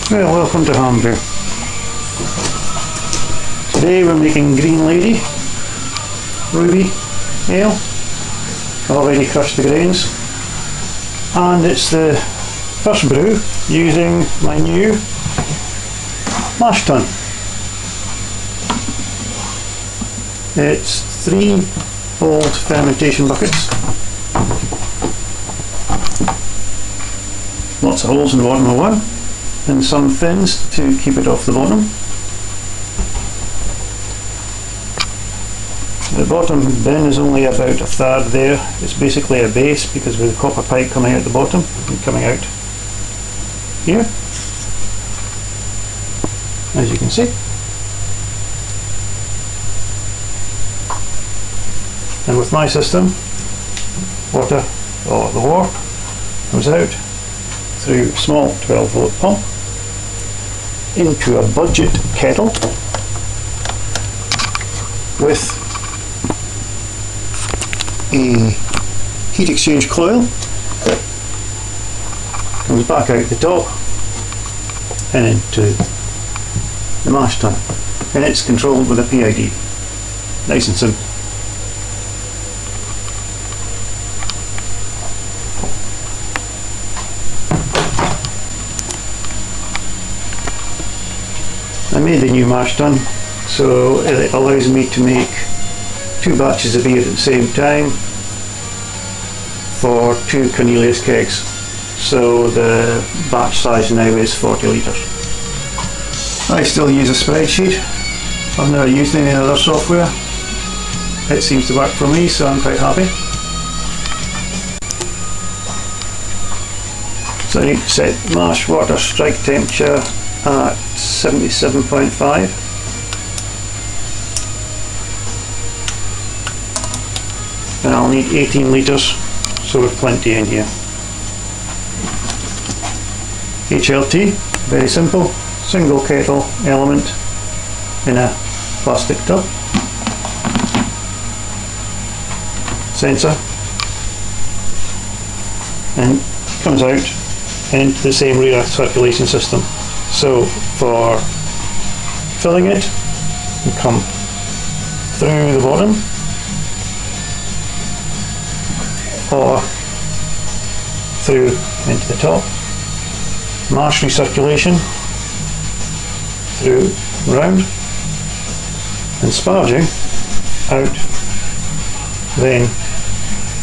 Well, welcome to Holmbrew. Today we're making Green Lady Ruby Ale. I've already crushed the grains, and it's the first brew using my new mash tun. It's 3 old fermentation buckets, lots of holes in the bottom of one, and some fins to keep it off the bottom. The bottom bin is only about a third there. It's basically a base because with the copper pipe coming out the bottom and coming out here, as you can see. And with my system, water or the warp comes out through a small 12-volt pump into a budget kettle with a heat exchange coil, comes back out the top and into the mash tun, and it's controlled with a PID. Nice and simple. I made the new mash tun so it allows me to make 2 batches of beer at the same time for 2 Cornelius kegs. So the batch size now is 40 litres. I still use a spreadsheet. I've never used any other software. It seems to work for me, so I'm quite happy. So I need to set mash water strike temperature at 77.5. And I'll need 18 litres, so we've plenty in here. HLT, very simple, single kettle element in a plastic tub. Sensor, and comes out into the same rear circulation system. So for filling it, you come through the bottom or through into the top. Mash recirculation through round, and sparging out then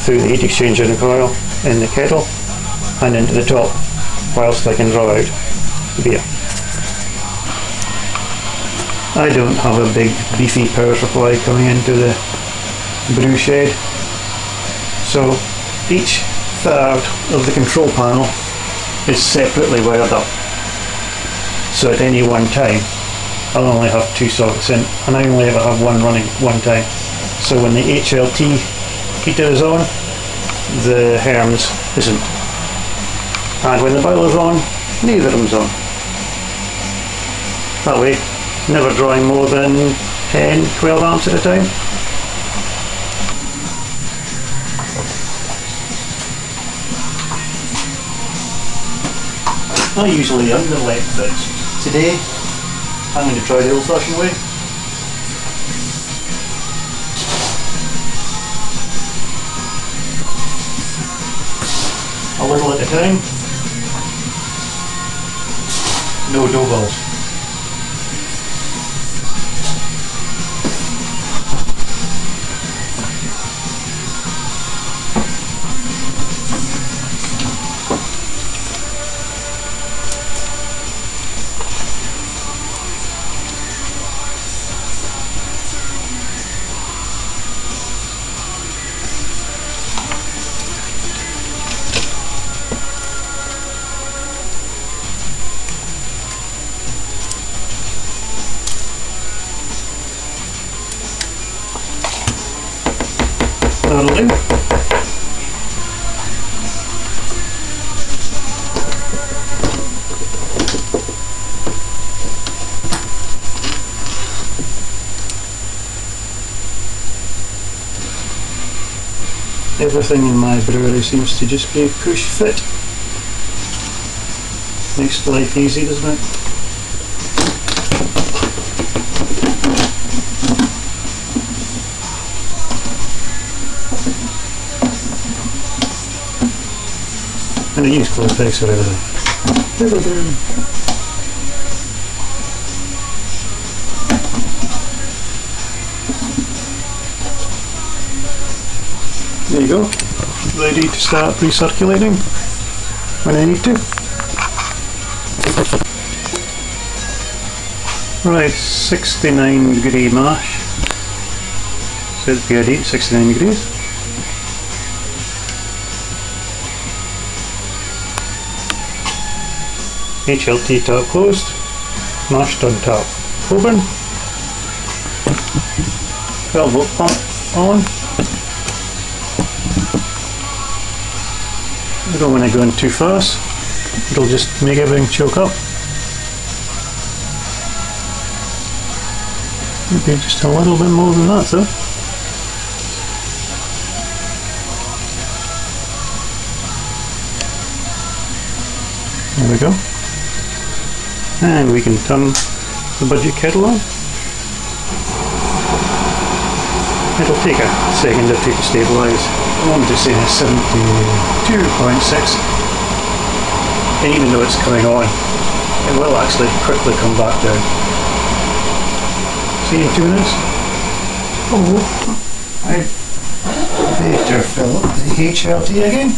through the heat exchanger and coil in the kettle and into the top, whilst I can draw out the beer. I don't have a big beefy power supply coming into the brew shed, so each third of the control panel is separately wired up. So at any one time I'll only have 2 sockets in, and I only ever have one running one time. So when the HLT heater is on, the Herms isn't. And when the boiler's on, neither of them's on. That way, never drawing more than 10, 12 amps at a time. I usually underlet, but today I'm going to try the old-fashioned way. A little at a time. No dough balls. That'll do. Everything in my brewery seems to just be push fit. Makes life easy, doesn't it? And I use clothes pegs for everything. There you go. Ready to start recirculating when I need to. Right, 69 degree mash. Says PID 69 degrees. HLT tap closed. Mashed on tap open. 12 volt pump on. I don't want to go in too fast. It'll just make everything choke up. Maybe just a little bit more than that though. There we go. And we can turn the budget kettle on. It'll take a second or two to stabilise. I want to say 72.6. And even though it's coming on, it will actually quickly come back down. See in 2 minutes? Oh, I better fill up the HLT again.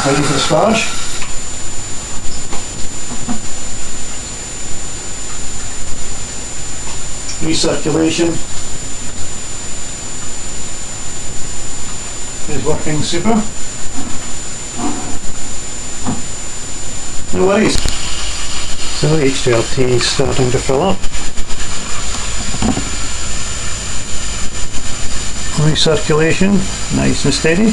Ready for the sparge. Recirculation is working super. No worries. So H12T is starting to fill up. Recirculation, nice and steady.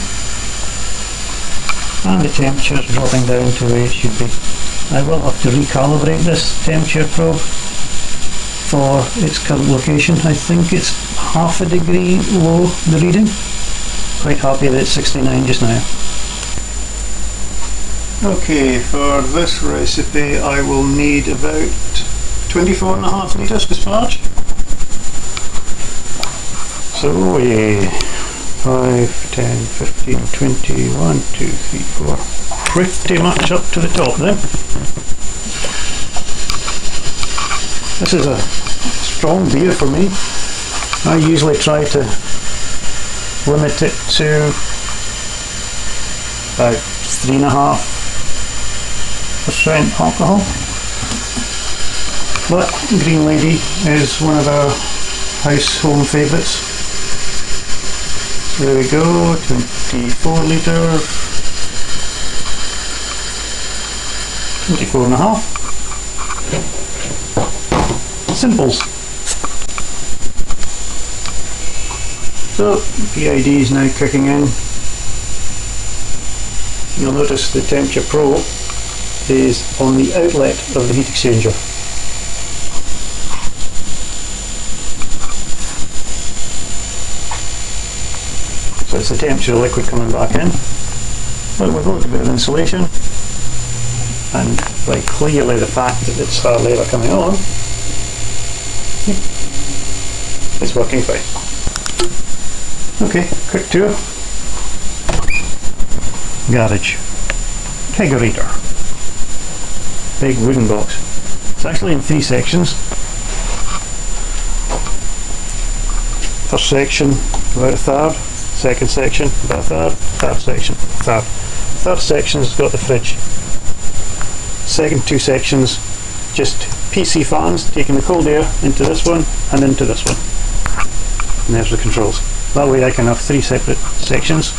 And the temperature is dropping down to where it should be. I will have to recalibrate this temperature probe for its current location. I think it's half a degree low, the reading. Quite happy that it's 69 just now. Okay, for this recipe I will need about 24.5 litres to sparge. So 5, 10, 15, 20, 1, 2, 3, 4. Pretty much up to the top then. This is a strong beer for me. I usually try to limit it to about 3.5% alcohol. But Green Lady is one of our house home favourites. So there we go, 24 litre, 24.5. Simples. So PID is now kicking in. You'll notice the temperature probe is on the outlet of the heat exchanger. So it's the temperature of the liquid coming back in. But with a little bit of insulation and by clearly the fact that it's hardly ever coming on, it's working fine. Okay, quick tour. Garage. Kegerator. Big wooden box. It's actually in 3 sections. First section, about a third. Second section, about a third. Third section, a third. Third section has got the fridge. Second 2 sections, just PC fans taking the cold air into this one and into this one. And there's the controls. That way I can have 3 separate sections.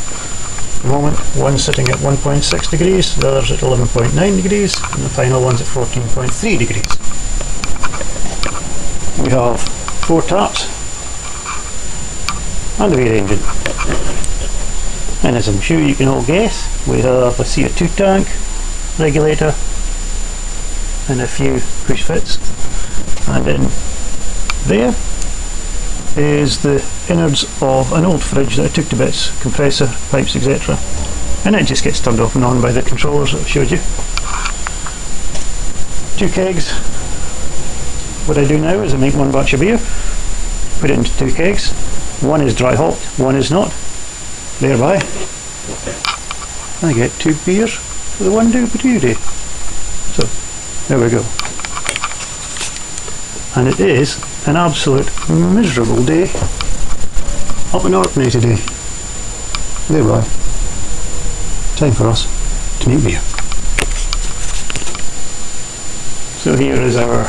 At the moment, one's sitting at 1.6 degrees, the other's at 11.9 degrees, and the final one's at 14.3 degrees. We have 4 taps and a rear engine. And as I'm sure you can all guess, we have a CO2 tank, regulator, and a few push fits. And in there is the innards of an old fridge that I took to bits, compressor, pipes, etc. And it just gets turned off and on by the controllers that I showed you. 2 kegs. What I do now is I make 1 batch of beer, put it into 2 kegs. 1 is dry hopped, 1 is not. Thereby, I get 2 beers for the 1 brew day. So, there we go. And it is an absolute miserable day up in Orkney today. Thereby, time for us to make beer. So here is our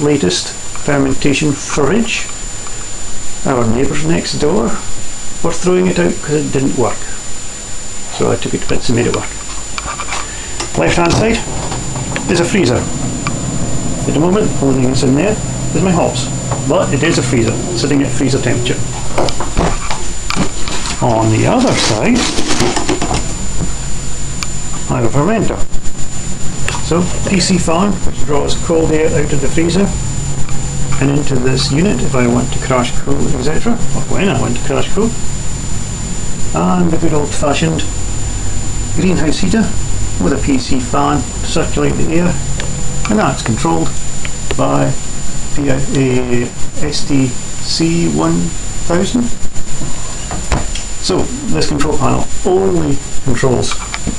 latest fermentation fridge. Our neighbours next door were throwing it out because it didn't work. So I took it to bits and made it work. Left hand side is a freezer. At the moment, the only thing that's in there is my hops. But it is a freezer, sitting at freezer temperature. On the other side, I have a fermenter. So, DC fan, which draws cold air out of the freezer and into this unit if I want to crash cool, etc. Or when I want to crash cool. And the good old fashioned greenhouse heater with a PC fan to circulate the air, and that's controlled by a STC1000. So, this control panel only controls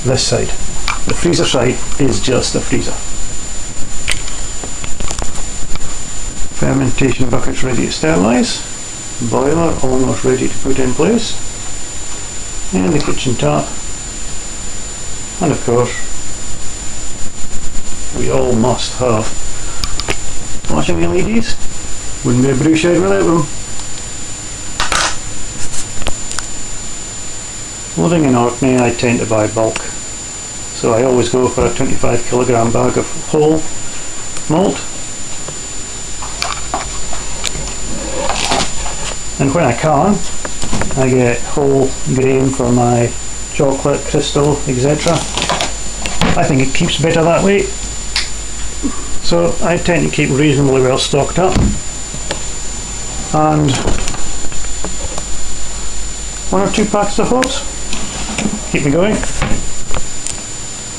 this side. The freezer side is just a freezer. Fermentation buckets ready to sterilize. Boiler almost ready to put in place. And the kitchen tap. And of course, we all must have flashing LEDs. Wouldn't be a brew shed without them. Living in Orkney, I tend to buy bulk. So I always go for a 25 kilogram bag of whole malt. And when I can, I get whole grain for my chocolate, crystal, etc. I think it keeps better that way. So I tend to keep reasonably well stocked up. And 1 or 2 packs of hops. Keep me going.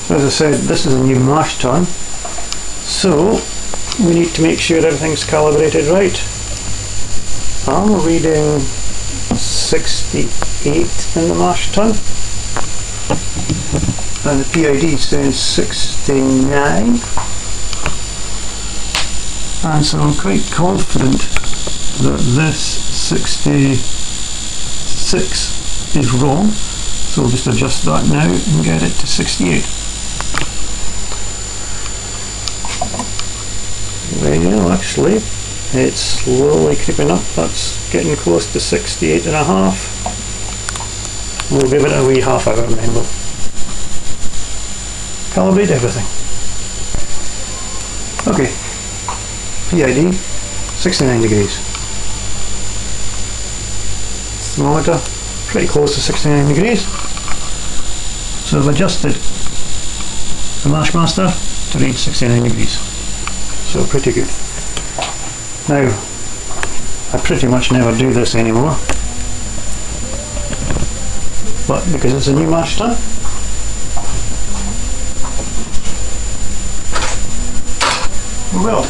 As I said, this is a new mash tun, so we need to make sure everything's calibrated right. I'm reading 68 in the mash tun, and the PID says 69, and so I'm quite confident that this 66 is wrong, so we'll just adjust that now and get it to 68. Well, actually, it's slowly creeping up. That's getting close to 68 and a half. We'll give it a wee half hour and then we'll calibrate everything. Okay, PID 69 degrees. Thermometer pretty close to 69 degrees. So I've adjusted the Mashmaster to read 69 degrees. So pretty good. Now, I pretty much never do this anymore, but because it's a new mash tun, we will.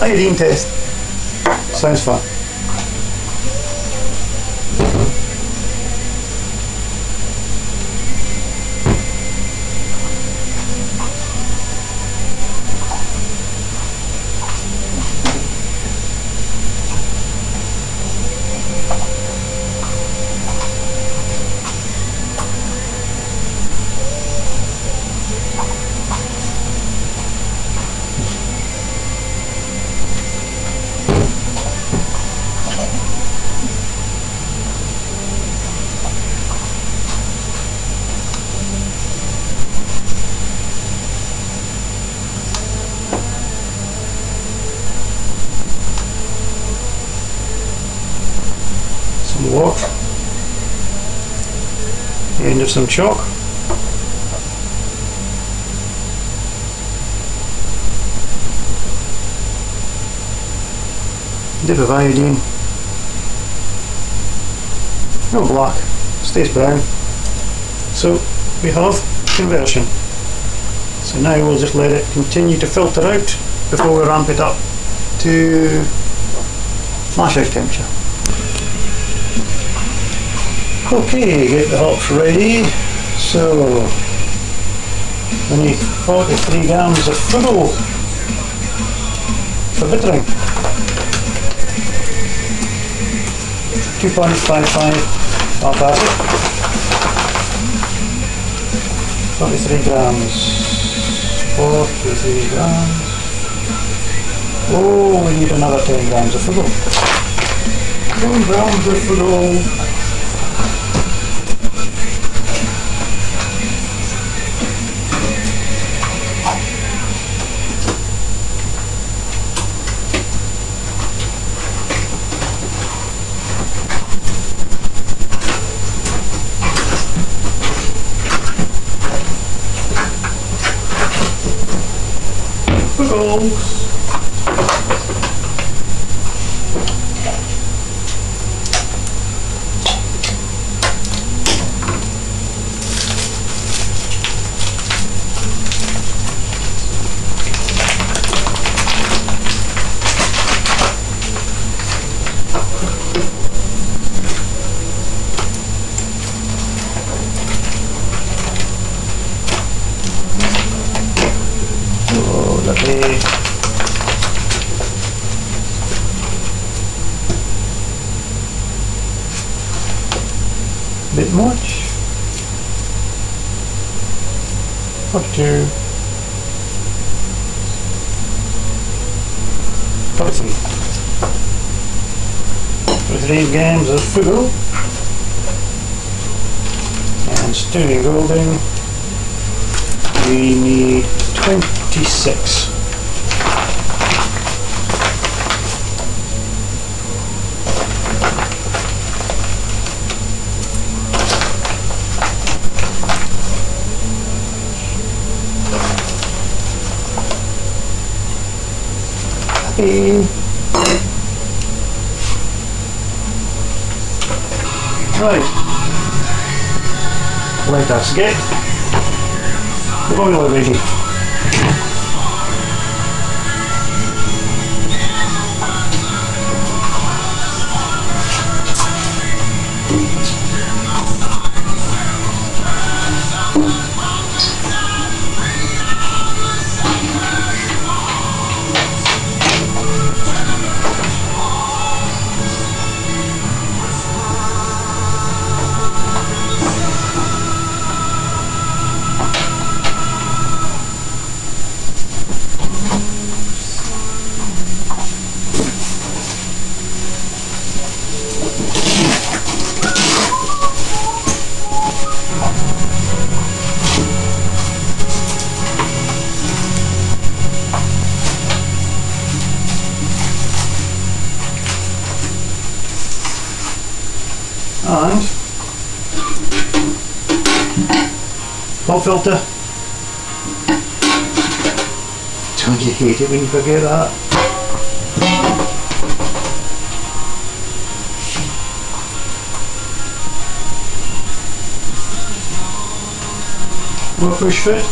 Iodine test. Sounds fun. Water, the end of some chalk, dip of iodine, no black, stays brown. So we have conversion. So now we'll just let it continue to filter out before we ramp it up to mash out temperature. Okay, get the hops ready. So we need 43 grams of fuel for bittering. 2.55 half acid. 43 grams. 43 grams. Oh, we need another 10 grams of fuel. 10 grams of fuel. Bit much. 42. 43. 43 grams of fugu. And stewing golden, we need 26. Right, let us get the boiler ready. And pop filter. Don't you hate it when you forget that? More push fit.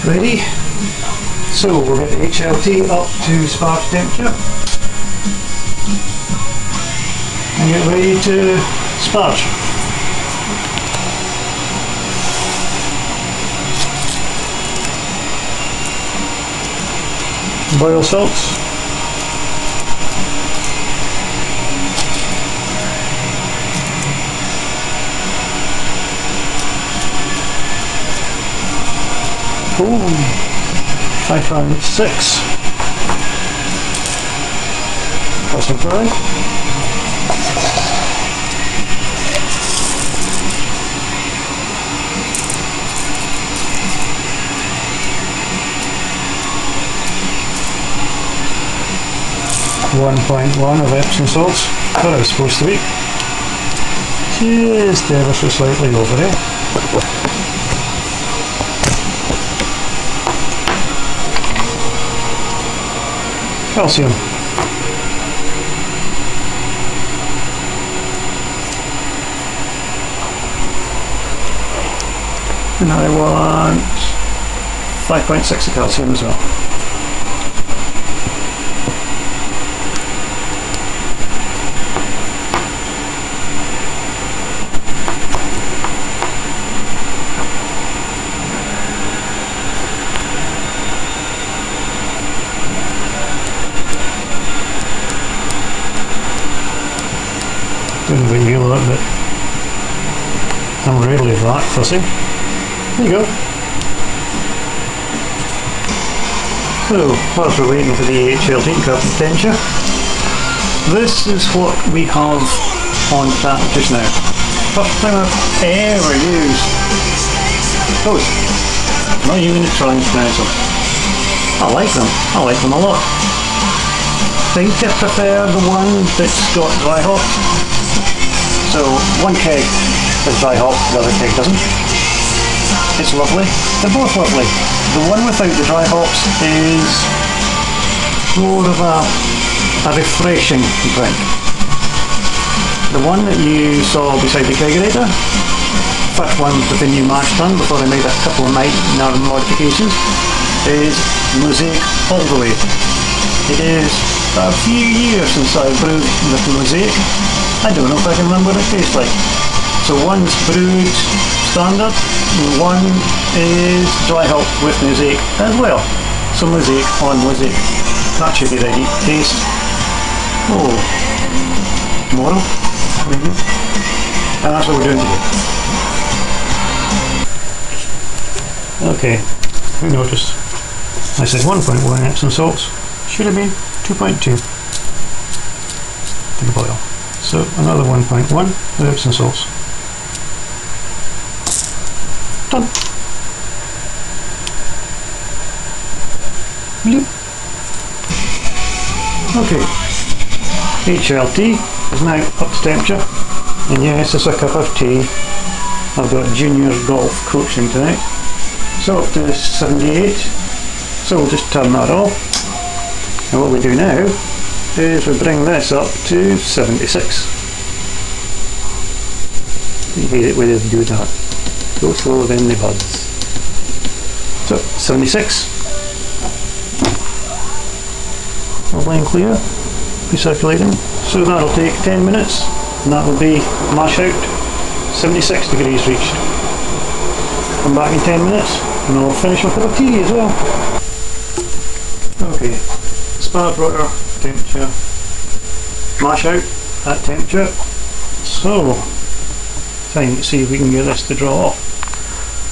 Ready. So we'll get the HLT up to spark temperature and get ready to sparge. Boil salts. Ooh, 5.6. Custom fry. .1 of Epsom salts. That I was supposed to be. just ever so slightly over it. Calcium. And I want 5.6 of calcium as well. Doing a big deal of it, but I'm rarely that fussy. There you go. So, whilst we're waiting for the AG17 cup temperature, this is what we have on tap just now. First time I've ever used those. I'm not even going to try and pronounce them. I like them a lot. I think I prefer the one that's got dry hop. So one keg has dry hop, the other keg doesn't. It's lovely. They're both lovely. The one without the dry hops is more of a refreshing drink. The one that you saw beside the kegerator, first one with the new mash tun before I made a couple of minor modifications, is Mosaic all the way. It is a few years since I brewed with Mosaic. I don't know if I can remember what it tastes like. So one's brewed standard, and one is dry hop with Mosaic as well. So Mosaic on Mosaic. That should be ready to taste. Oh, tomorrow, maybe. And that's what we're doing today. Okay, who noticed? I said 1.1 Epsom salts. Should have been 2.2 to the boil. So another 1.1 of Epsom salts. Done. Bloop. Okay. HLT is now up to temperature. And yes, it's a cup of tea. I've got junior golf coaching tonight. So up to 78. So we'll just turn that off. And what we do now is we bring this up to 76. You hate it when you do that. Go slower than the buds. So 76. Lovely and clear. Recirculating. So that'll take 10 minutes and that will be mash out. 76 degrees reached. Come back in 10 minutes and I'll finish my cup of tea as well. Okay. Spark rotor temperature, mash out at temperature. So, time to see if we can get this to draw off.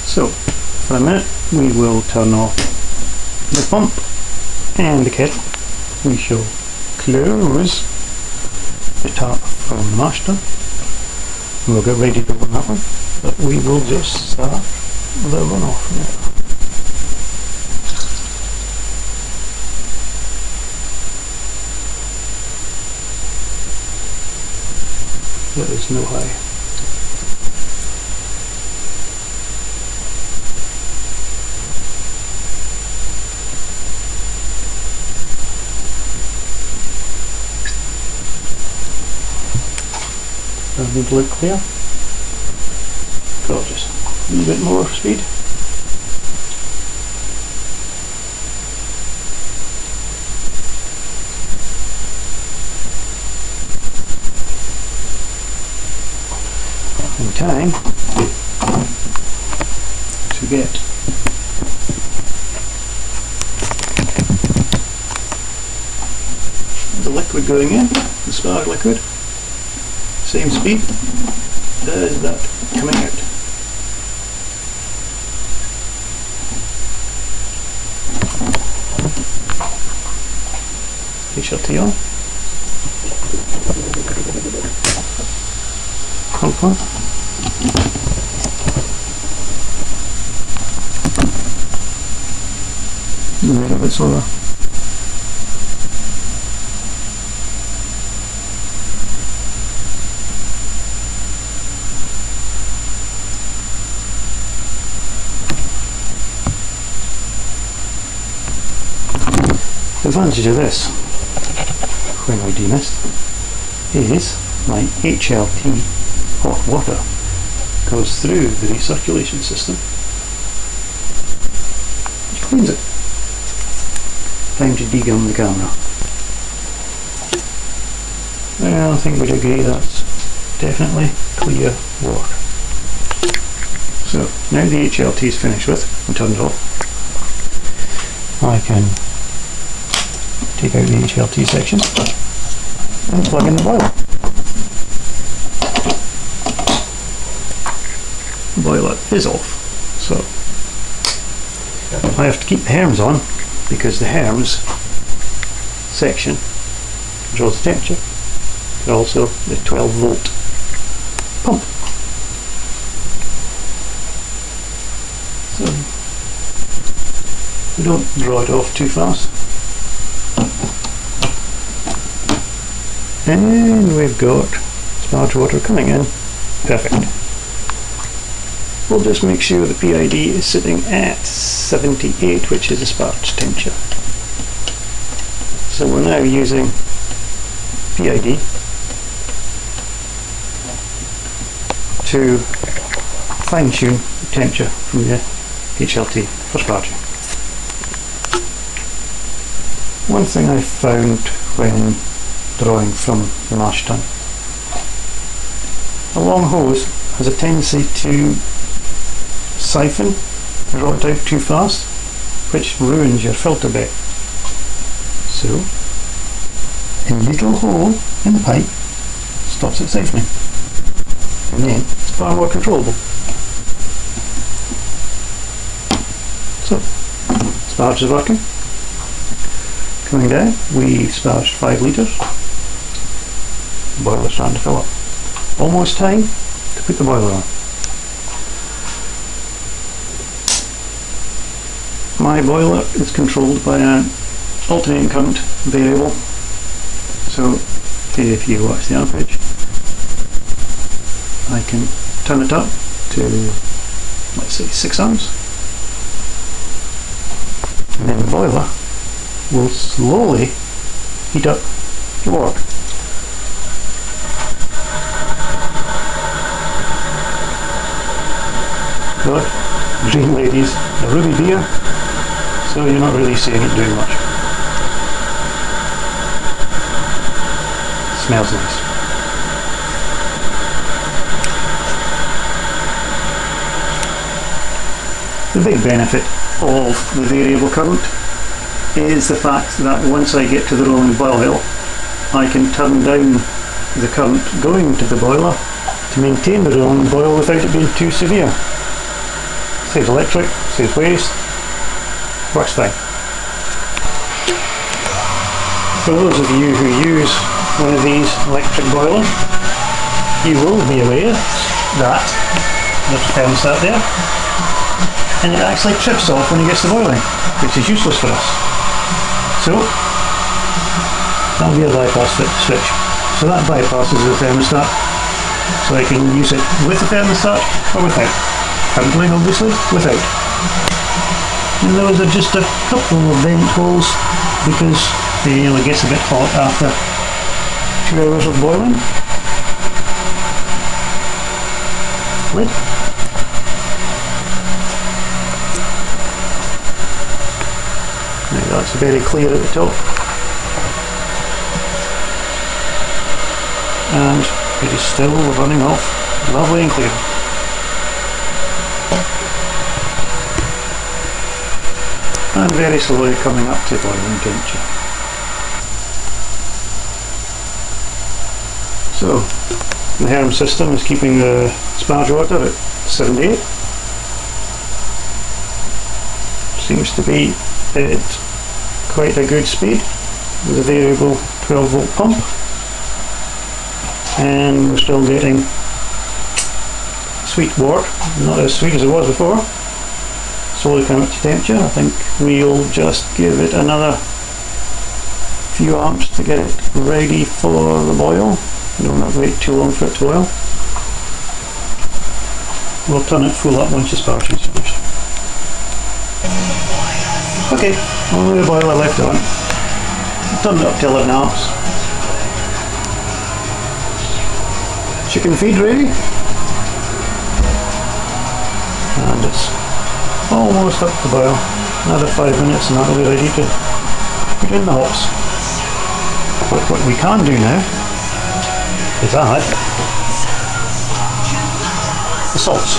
So, for a minute we will turn off the pump and the kettle. We shall close the tap from the mash tun. We'll get ready to run that one, but we will just start the runoff now. There is no high. Doesn't need to look clear. Gorgeous. A little bit more speed. Time to get the liquid going in, the spark liquid, same speed as that coming out. HLT on. Pump on. A little bit slower. advantage of this, when we demist, is my HLT hot water goes through the recirculation system, which cleans it. Time to degum the camera. Well, I think we'd agree that's definitely clear water. So now the HLT is finished with and turned off, I can take out the HLT section and plug in the boiler. The boiler is off, so I have to keep the Herms on because the Herms section controls the temperature, but also the 12 volt pump. So we don't draw it off too fast. And we've got sparge water coming in. Perfect. We'll just make sure the PID is sitting at 78, which is the sparge temperature. So we're now using PID to fine tune the temperature from the HLT for sparging. One thing I found when drawing from the mash tun, a long hose has a tendency to siphon, draw it out too fast, which ruins your filter bed. So a little hole in the pipe stops it siphoning, and then it's far more controllable. So sparge is working. Coming down, we sparged 5 litres. The boiler's starting to fill up. Almost time to put the boiler on. My boiler is controlled by an alternating current variable. So if you watch the ampage, I can turn it up to, let's say, 6 amps. And then the boiler will slowly heat up the wort. But green ladies, a ruby beer, so you're not really seeing it doing much. Smells nice. The big benefit of the variable current is the fact that once I get to the rolling boil, I can turn down the current going to the boiler to maintain the rolling boil without it being too severe. Saves electric, saves waste, works fine. For those of you who use one of these electric boilers, you will be aware that there's a thermostat there, and it actually trips off when it gets to boiling, which is useless for us. So that'll be a bypass switch. So that bypasses the thermostat, so I can use it with the thermostat or without. Currently, obviously, without. And those are just a couple of vent holes because it gets a bit hot after 2 hours of boiling. Lid. Now that's very clear at the top. And it is still running off lovely and clear. And very slowly coming up to boiling temperature. So the Herm system is keeping the sparge water at 78. Seems to be at quite a good speed with a variable 12 volt pump, and we're still getting sweet wort, not as sweet as it was before. Slowly coming up to temperature. I think we'll just give it another few amps to get it ready for the boil. We don't have to wait too long for it to boil. We'll turn it full up once the sparge is finished. Okay, only the boiler left on. Turn it up to 11 amps. Chicken feed ready. And it's almost up to boil. Another 5 minutes and that'll be ready to put in the hops. But what we can do now is add the salts.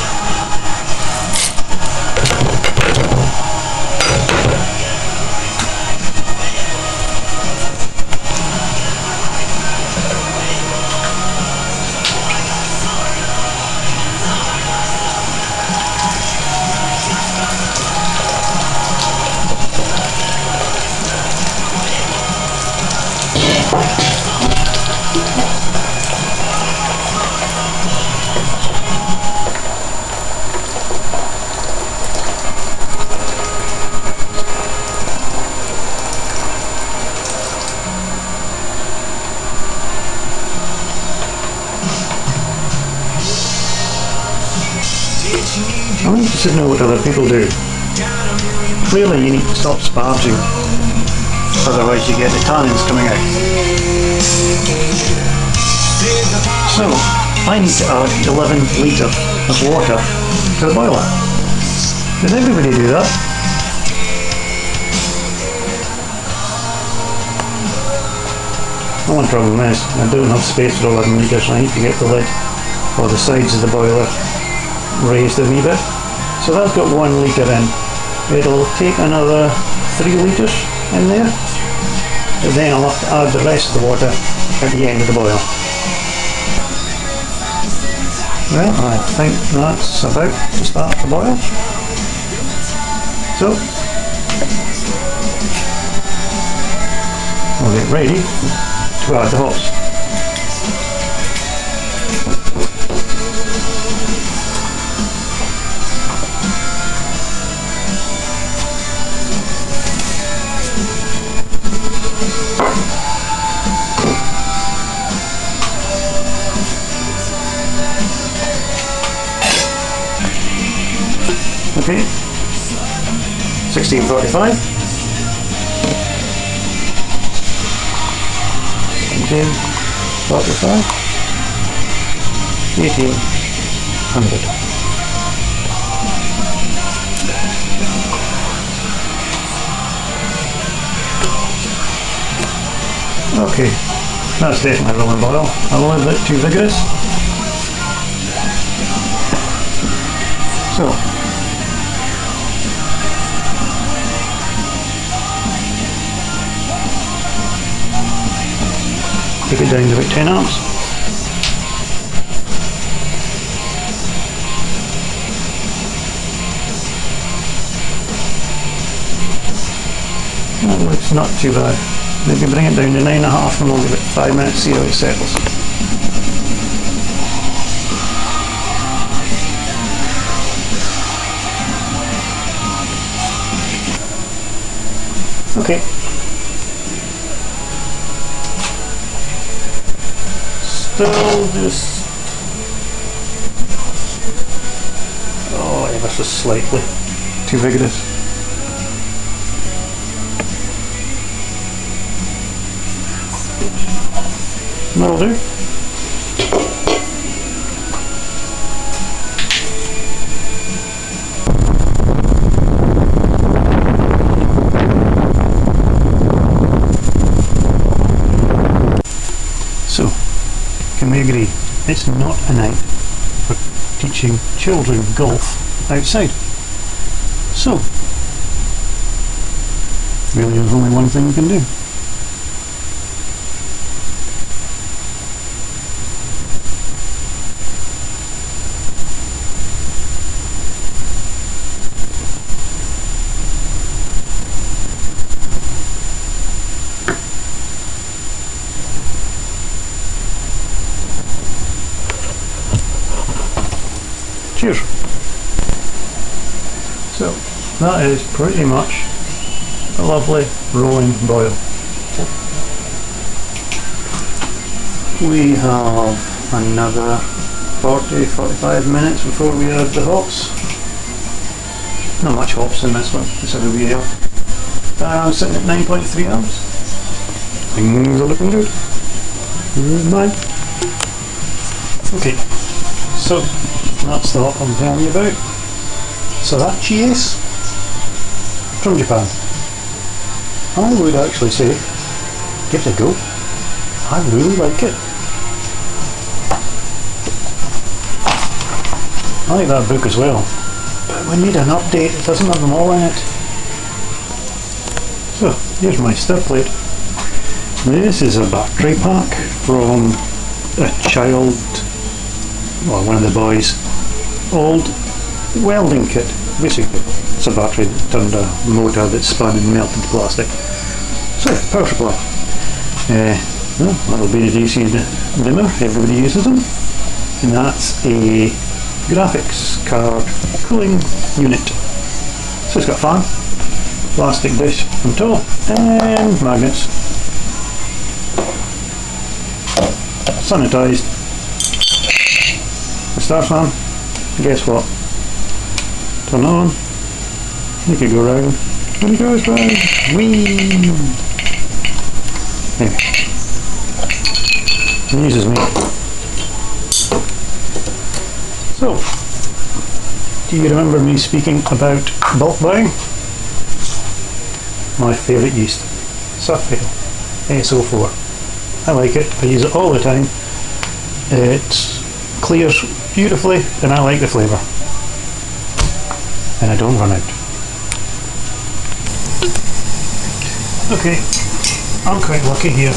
I'm interested to know what other people do. Clearly you need to stop sparging, otherwise you get the tannins coming out. So, I need to add 11 litres of water to the boiler. Does everybody do that? The one problem is, I don't have space for 11 litres, so I need to get the lid or the sides of the boiler raised a wee bit. So that's got 1 litre in. It'll take another 3 litres in there, and then I'll have to add the rest of the water at the end of the boil. Well, I think that's about to start the boil. So we'll get ready to add the hops. Okay, 1645, 1745, 1800. Okay, that's definitely rolling boil. A little bit too vigorous. So, take it down to about 10 amps. That looks not too bad. Maybe bring it down to 9.5 and we'll give it 5 minutes, see how it settles. Okay. Still just, ever so slightly too vigorous. That'll do. So, can we agree? It's not a night for teaching children golf outside. So, really there's only one thing we can do. Cheers. So that is pretty much a lovely rolling boil. We have another 40-45 minutes before we add the hops. Not much hops in this one, it's a wee ale. I'm sitting at 9.3 amps. Things are looking good. Mine. Okay, so that's the hop I'm telling you about. Sriracha is from Japan. I would actually say give it a go. I really like it. I like that book as well, but we need an update. It doesn't have them all in it. So here's my stir plate. This is a battery pack from a child, well, one of the boys' old welding kit. Basically, it's a battery that turned a motor that spun and melted plastic. So, power supply. Well, that'll be the DC dimmer, everybody uses them. And that's a graphics card cooling unit. So it's got a fan, plastic dish on top, and magnets. Sanitised. The star fan, guess what? Turn on, you could go round, and it goes round. Whee! Anyway, amuses me. So, do you remember me speaking about bulk buying? My favourite yeast, Suffield SO4. I like it, I use it all the time. It clears beautifully and I like the flavour. And I don't run out. Okay, I'm quite lucky here.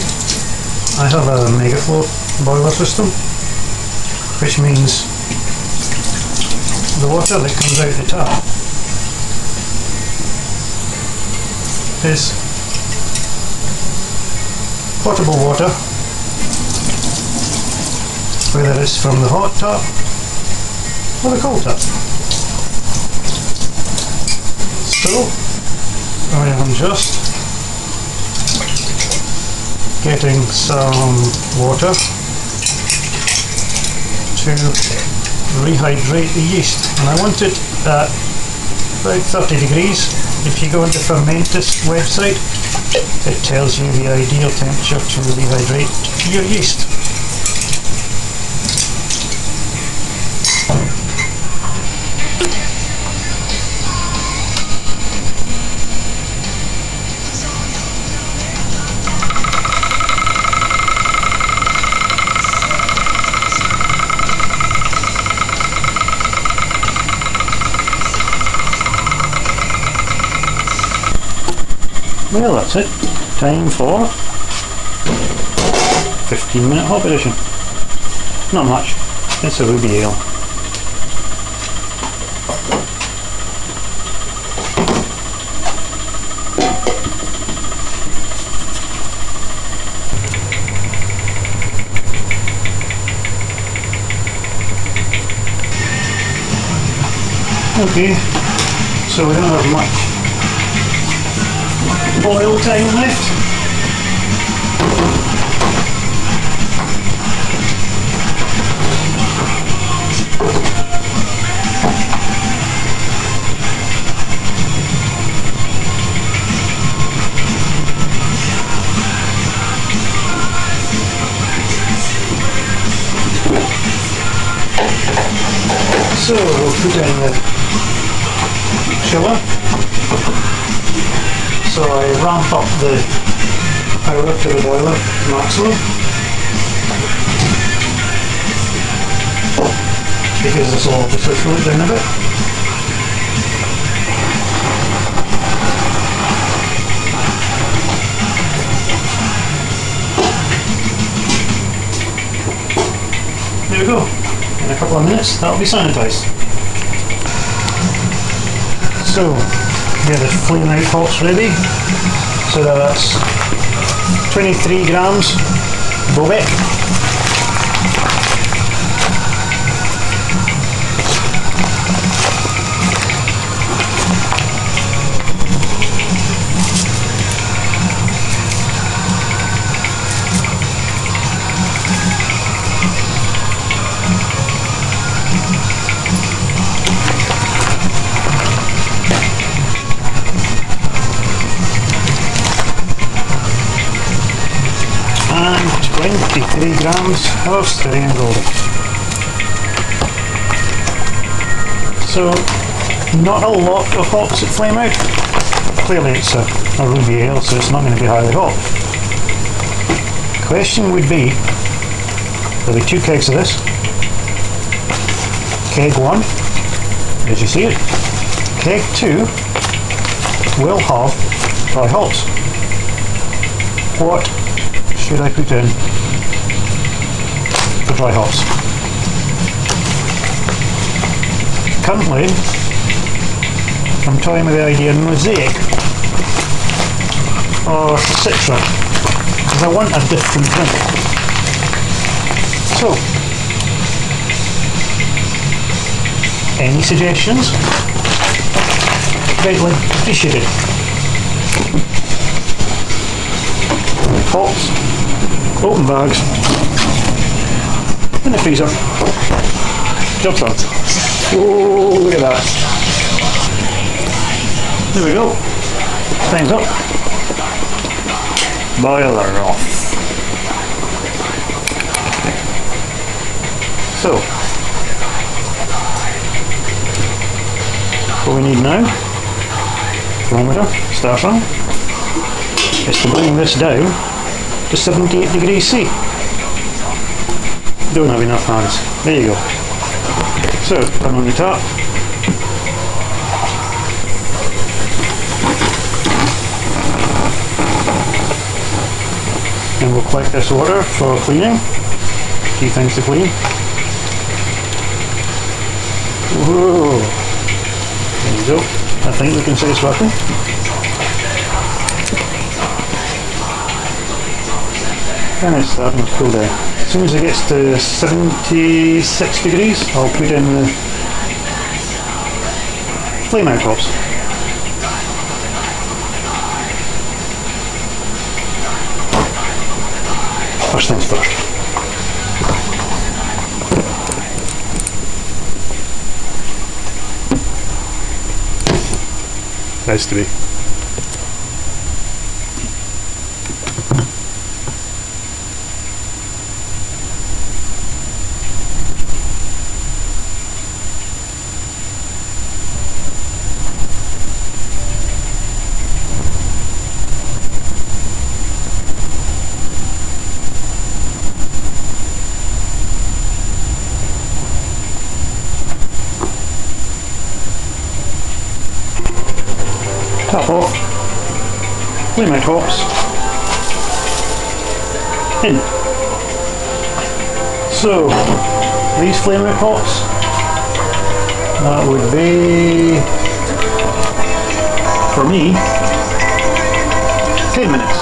I have a megaflow boiler system, which means the water that comes out the tap is potable water, whether it's from the hot tap or the cold tap. So I am just getting some water to rehydrate the yeast, and I want it at about 30 degrees. If you go into Fermentis website, it tells you the ideal temperature to rehydrate your yeast. Well, that's it. Time for 15-minute hop edition. Not much. It's a ruby ale. Okay, so we don't have much boil time left. So we'll put in the chiller. So I ramp up the power to the boiler to maximum, because this will just slow it down a bit. There we go. In a couple of minutes that'll be sanitised. So get the flame out hops ready. So that's 23 grams Bobek. 3 grams of Styrian Gold. So, not a lot of hops at flame out. Clearly it's a ruby ale, so it's not going to be highly hot. Question would be, there'll be 2 kegs of this. Keg 1, as you see it. Keg 2 will have dry hops. What should I put in for dry hops? Currently, I'm toying with the idea of Mosaic or Citra, because I want a different drink. So, any suggestions? Greatly appreciated. Hops, open bags, in the freezer. Job done. Oh, look at that. There we go. Time's up. Boiler off. So, what we need now, thermometer, start on, is to bring this down to 78 degrees C. Don't have enough hands. There you go. So, turn on the tap. And we'll collect this water for cleaning. 3 things to clean. Whoa! There you go. I think we can say it's working. And it's starting to cool down. As soon as it gets to 76 degrees, I'll put in the flame out hops. First things first. Nice to be. Top off, flame out hops, in. So, these flame out hops, that would be, for me, 10 minutes.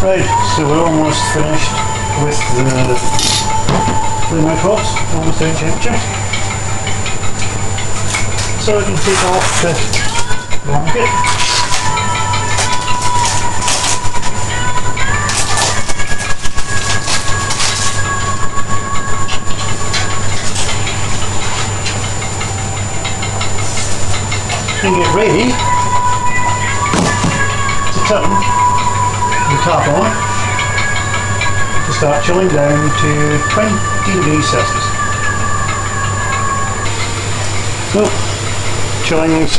Right, so we're almost finished with the flame out hops, almost out temperature. So I can take off the blanket. And get ready to turn the tap on to start chilling down to 20 degrees Celsius. So, chilling is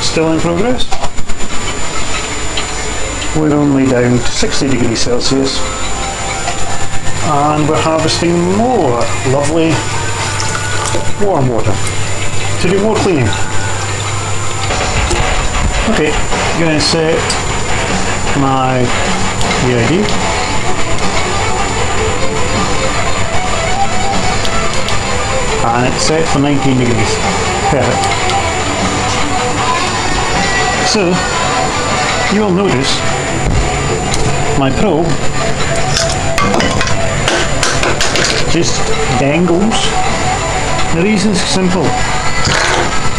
still in progress. We're only down to 60 degrees Celsius and we're harvesting more lovely warm water to do more cleaning. Okay, I'm going to set my VID. And it's set for 19 degrees. Perfect. So, you will notice my probe just dangles. The reason's simple.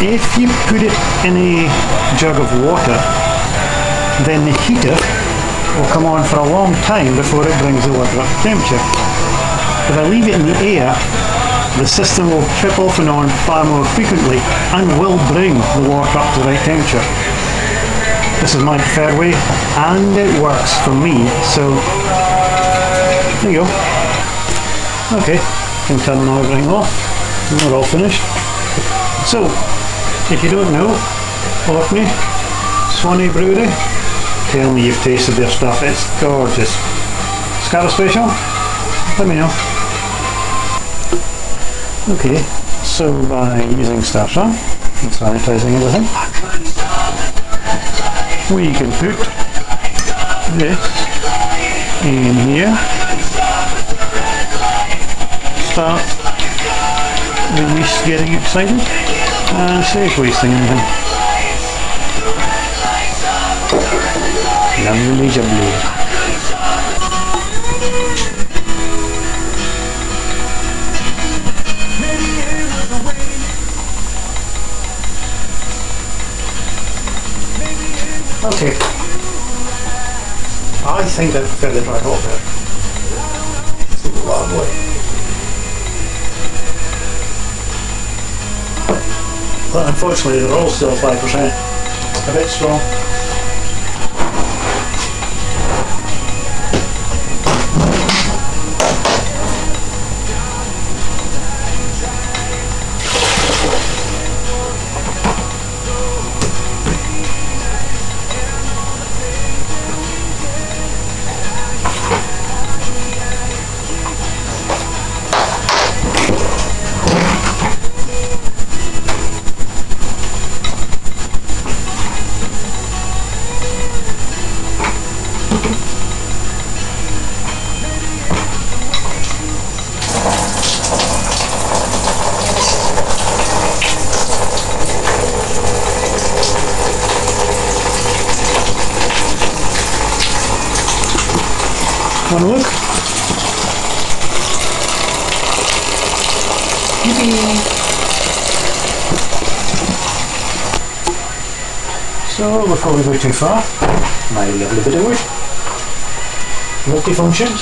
If you put it in a jug of water, then the heater will come on for a long time before it brings the water up to temperature. If I leave it in the air, the system will trip off and on far more frequently and will bring the water up to the right temperature. This is my preferred way, and it works for me. So there you go. Okay, can turn everything off. We're all finished. So, if you don't know, Orkney, Swanee Brewery, tell me you've tasted their stuff. It's gorgeous. Scala special? Let me know. Okay, so by using starter and sanitising everything, we can put this in here. Start the yeast getting excited and save wasting anything. Lovely jubbly. Okay, I think I prefer the dry hop there. It's lovely. But unfortunately they're all still 5%, a bit strong. Want to look? Yippee! So before we go too far, my lovely bit of wood, multifunctions.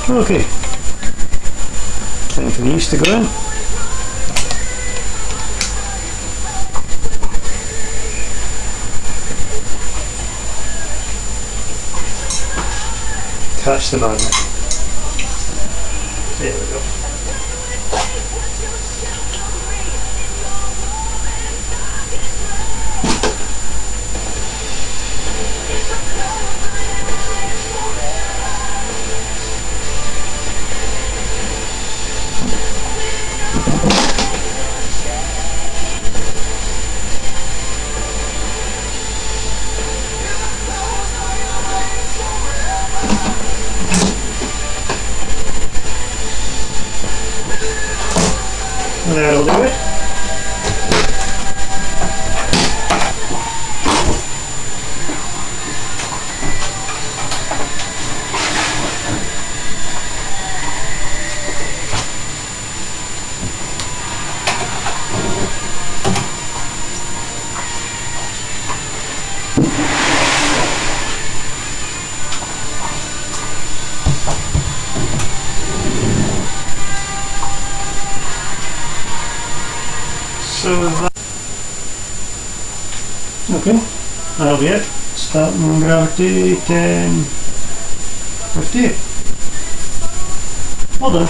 Okay, time for the yeast to go in. Catch the magnet. There we go. That'll do it. Okay, that'll be it. Starting gravity 10:58. Well done.